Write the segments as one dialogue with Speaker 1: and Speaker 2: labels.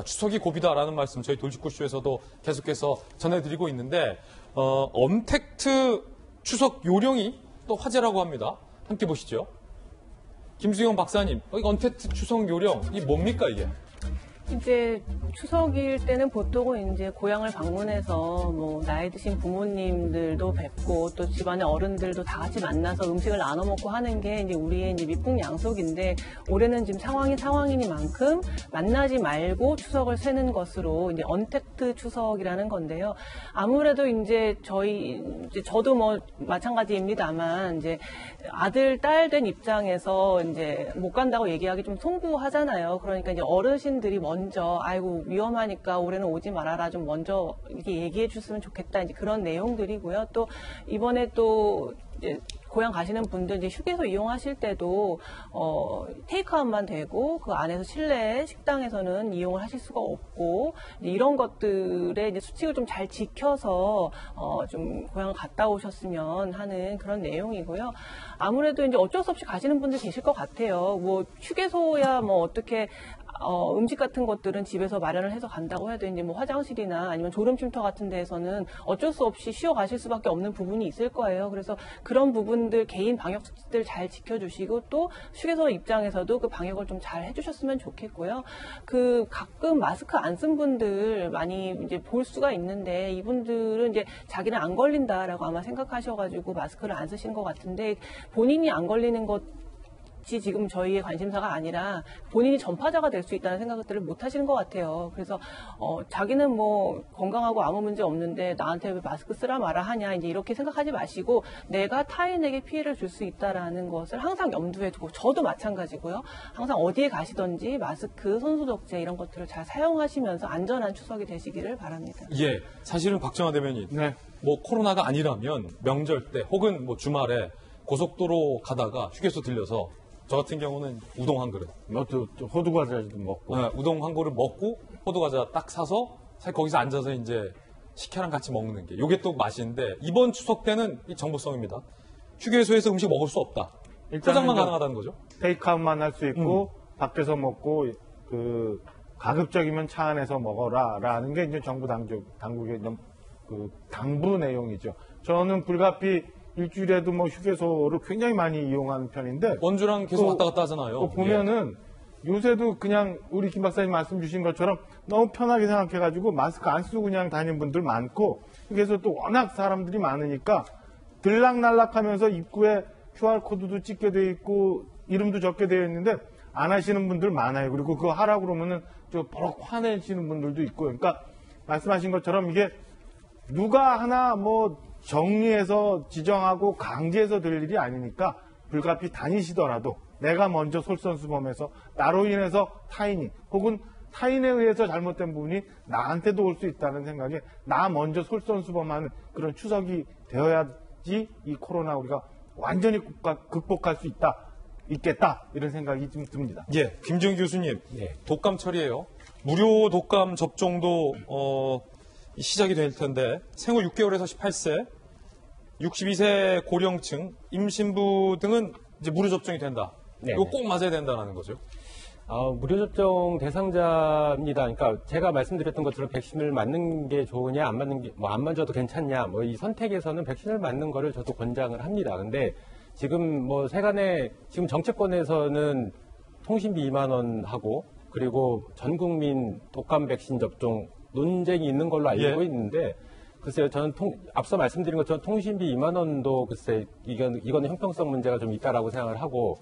Speaker 1: 추석이 고비다라는 말씀 저희 돌직구쇼에서도 계속해서 전해드리고 있는데 언택트 추석 요령이 또 화제라고 합니다. 함께 보시죠. 김수영 박사님, 언택트 추석 요령, 이게 뭡니까 이게?
Speaker 2: 이제 추석일 때는 보통은 이제 고향을 방문해서 뭐 나이 드신 부모님들도 뵙고 또 집안의 어른들도 다 같이 만나서 음식을 나눠 먹고 하는 게 이제 우리의 이제 미풍양속인데 올해는 지금 상황이 상황이니만큼 만나지 말고 추석을 새는 것으로 이제 언택트 추석이라는 건데요. 아무래도 이제 저도 뭐 마찬가지입니다만 이제 아들, 딸 된 입장에서 이제 못 간다고 얘기하기 좀 송구하잖아요. 그러니까 이제 어르신들이 먼저 아이고 위험하니까 올해는 오지 말아라 좀 먼저 이렇게 얘기해 줬으면 좋겠다 이제 그런 내용들이고요. 또 이번에 또 이제 고향 가시는 분들 이제 휴게소 이용하실 때도 테이크아웃만 되고 그 안에서 실내 식당에서는 이용을 하실 수가 없고 이런 것들의 이제 수칙을 좀 잘 지켜서 좀 고향을 갔다 오셨으면 하는 그런 내용이고요. 아무래도 이제 어쩔 수 없이 가시는 분들 계실 것 같아요. 뭐 휴게소야 뭐 어떻게 음식 같은 것들은 집에서 마련을 해서 간다고 해도 이제 뭐 화장실이나 아니면 졸음쉼터 같은 데에서는 어쩔 수 없이 쉬어 가실 수밖에 없는 부분이 있을 거예요. 그래서 그런 부분들 개인 방역 수칙들 잘 지켜주시고 또 휴게소 입장에서도 그 방역을 좀 잘 해주셨으면 좋겠고요. 그 가끔 마스크 안 쓴 분들 많이 이제 볼 수가 있는데 이분들은 이제 자기는 안 걸린다라고 아마 생각하셔가지고 마스크를 안 쓰시는 것 같은데 본인이 안 걸리는 것 지금 저희의 관심사가 아니라 본인이 전파자가 될 수 있다는 생각들을 못 하시는 것 같아요. 그래서 자기는 뭐 건강하고 아무 문제 없는데 나한테 왜 마스크 쓰라 마라 하냐 이제 이렇게 생각하지 마시고 내가 타인에게 피해를 줄 수 있다라는 것을 항상 염두에 두고 저도 마찬가지고요. 항상 어디에 가시든지 마스크, 손소독제 이런 것들을 잘 사용하시면서 안전한 추석이 되시기를 바랍니다.
Speaker 1: 예, 사실은 박정화 대변인, 뭐 코로나가 아니라면 명절 때 혹은 뭐 주말에 고속도로 가다가 휴게소 들려서 저 같은 경우는 우동 한 그릇.
Speaker 3: 호두과자도 먹고.
Speaker 1: 네, 우동 한 그릇 먹고 호두과자 딱 사서 사실 거기서 앉아서 이제 식혜랑 같이 먹는 게 이게 또 맛인데 이번 추석 때는 이 정보성입니다. 휴게소에서 음식 먹을 수 없다. 포장만 가능하다는 거죠.
Speaker 3: 테이크아웃만 할 수 있고 밖에서 먹고 가급적이면 차 안에서 먹어라라는 게 이제 정부 당국의 그 당부 내용이죠. 저는 불가피 일주일에도 뭐 휴게소를 굉장히 많이 이용하는 편인데
Speaker 1: 원주랑 계속 왔다 갔다 하잖아요.
Speaker 3: 보면은 요새도 그냥 우리 김 박사님 말씀 주신 것처럼 너무 편하게 생각해가지고 마스크 안 쓰고 그냥 다니는 분들 많고 휴게소 또 워낙 사람들이 많으니까 들락날락하면서 입구에 QR코드도 찍게 돼 있고 이름도 적게 되어 있는데 안 하시는 분들 많아요. 그리고 그거 하라고 그러면은 저 버럭 화내시는 분들도 있고 그러니까 말씀하신 것처럼 이게 누가 하나 뭐 정리해서 지정하고 강제해서 될 일이 아니니까 불가피 다니시더라도 내가 먼저 솔선수범해서 나로 인해서 타인이 혹은 타인에 의해서 잘못된 부분이 나한테도 올 수 있다는 생각에 나 먼저 솔선수범하는 그런 추석이 되어야지 이 코로나 우리가 완전히 극복할 수 있겠다 이런 생각이 좀 듭니다.
Speaker 1: 예, 김지훈 교수님, 독감 처리예요. 무료 독감 접종도 시작이 될 텐데 생후 6개월에서 18세, 62세 고령층, 임신부 등은 이제 무료 접종이 된다. 이거 꼭 맞아야 된다는 거죠.
Speaker 4: 무료 접종 대상자입니다. 그러니까 제가 말씀드렸던 것처럼 백신을 맞는 게 좋으냐, 안 맞는 게, 안 맞아도 괜찮냐, 이 선택에서는 백신을 맞는 거를 저도 권장을 합니다. 근데 지금 세간의, 지금 정치권에서는 통신비 2만 원 하고, 그리고 전 국민 독감 백신 접종 논쟁이 있는 걸로 알고 있는데, 글쎄요, 저는 앞서 말씀드린 것처럼 통신비 2만 원도 글쎄, 이거는 형평성 문제가 좀 있다라고 생각을 하고,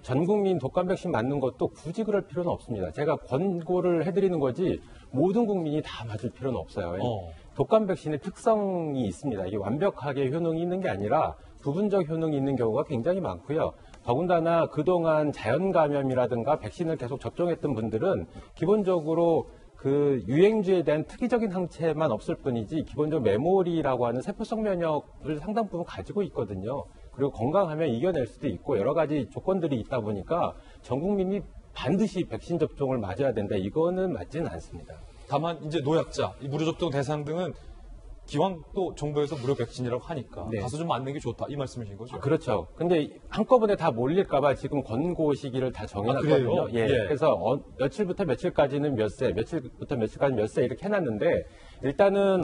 Speaker 4: 전 국민 독감 백신 맞는 것도 굳이 그럴 필요는 없습니다. 제가 권고를 해드리는 거지 모든 국민이 다 맞을 필요는 없어요. 독감 백신의 특성이 있습니다. 이게 완벽하게 효능이 있는 게 아니라 부분적 효능이 있는 경우가 굉장히 많고요. 더군다나 그동안 자연 감염이라든가 백신을 계속 접종했던 분들은 기본적으로 그 유행주에 대한 특이적인 항체만 없을 뿐이지 기본적으로 메모리라고 하는 세포성 면역을 상당 부분 가지고 있거든요. 그리고 건강하면 이겨낼 수도 있고 여러 가지 조건들이 있다 보니까 전 국민이 반드시 백신 접종을 맞아야 된다. 이거는 맞지는 않습니다.
Speaker 1: 다만 이제 노약자, 이 무료 접종 대상 등은 기왕 또 정부에서 무료 백신이라고 하니까
Speaker 4: 네.
Speaker 1: 가서 좀 맞는 게 좋다 이 말씀이신 거죠?
Speaker 4: 그렇죠. 근데 한꺼번에 다 몰릴까봐 지금 권고 시기를 다 정해놨거든요.
Speaker 1: 그래요? 예.
Speaker 4: 그래서 며칠부터 며칠까지는 몇 세, 며칠부터 며칠까지 몇 세 이렇게 해놨는데 일단은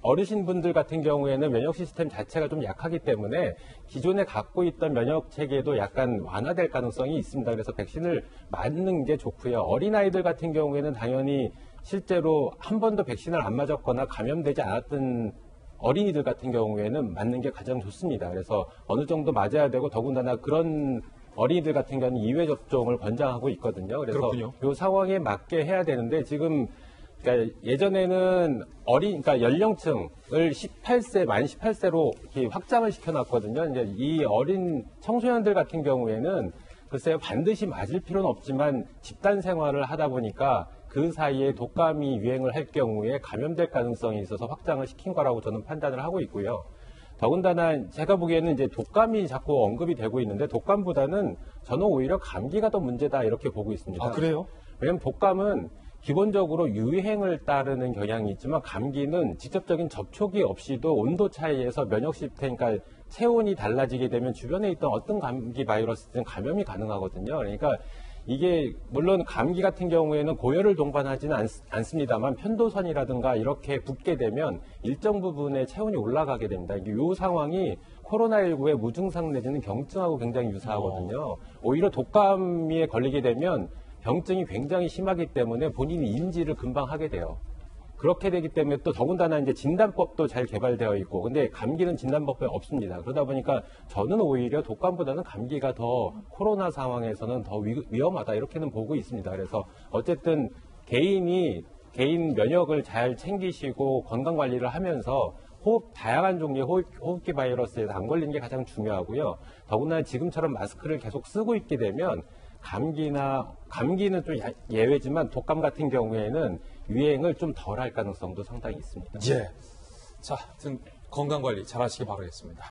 Speaker 4: 어르신분들 같은 경우에는 면역 시스템 자체가 좀 약하기 때문에 기존에 갖고 있던 면역 체계도 약간 완화될 가능성이 있습니다. 그래서 백신을 맞는 게 좋고요. 어린아이들 같은 경우에는 당연히 실제로 한 번도 백신을 안 맞았거나 감염되지 않았던 어린이들 같은 경우에는 맞는 게 가장 좋습니다. 그래서 어느 정도 맞아야 되고 더군다나 그런 어린이들 같은 경우는 2회 접종을 권장하고 있거든요. 그래서
Speaker 1: 그렇군요.
Speaker 4: 이 상황에 맞게 해야 되는데 지금 그러니까 예전에는 그러니까 연령층을 18세, 만 18세로 이렇게 확장을 시켜놨거든요. 이제 이 어린 청소년들 같은 경우에는 글쎄요, 반드시 맞을 필요는 없지만 집단 생활을 하다 보니까 그 사이에 독감이 유행을 할 경우에 감염될 가능성이 있어서 확장을 시킨 거라고 저는 판단을 하고 있고요. 더군다나 제가 보기에는 이제 독감이 자꾸 언급이 되고 있는데 독감보다는 저는 오히려 감기가 더 문제다 이렇게 보고 있습니다.
Speaker 1: 아, 그래요?
Speaker 4: 왜냐하면 독감은 기본적으로 유행을 따르는 경향이 있지만 감기는 직접적인 접촉이 없이도 온도 차이에서 면역 시스템, 그러니까 체온이 달라지게 되면 주변에 있던 어떤 감기 바이러스든 감염이 가능하거든요. 그러니까 이게 물론 감기 같은 경우에는 고열을 동반하지는 않습니다만 편도선이라든가 이렇게 붓게 되면 일정 부분의 체온이 올라가게 됩니다. 이 상황이 코로나19의 무증상 내지는 경증하고 굉장히 유사하거든요. 오히려 독감에 걸리게 되면 병증이 굉장히 심하기 때문에 본인이 인지를 금방 하게 돼요. 그렇게 되기 때문에 또 더군다나 이제 진단법도 잘 개발되어 있고, 근데 감기는 진단법이 없습니다. 그러다 보니까 저는 오히려 독감보다는 감기가 더 코로나 상황에서는 더 위험하다 이렇게는 보고 있습니다. 그래서 어쨌든 개인 면역을 잘 챙기시고 건강 관리를 하면서 다양한 종류의 호흡기 바이러스에 안 걸리는 게 가장 중요하고요. 더군다나 지금처럼 마스크를 계속 쓰고 있게 되면 감기는 좀 예외지만 독감 같은 경우에는 유행을 좀 덜 할 가능성도 상당히 있습니다.
Speaker 1: 예. 자, 하여튼 건강 관리 잘 하시기 바라겠습니다.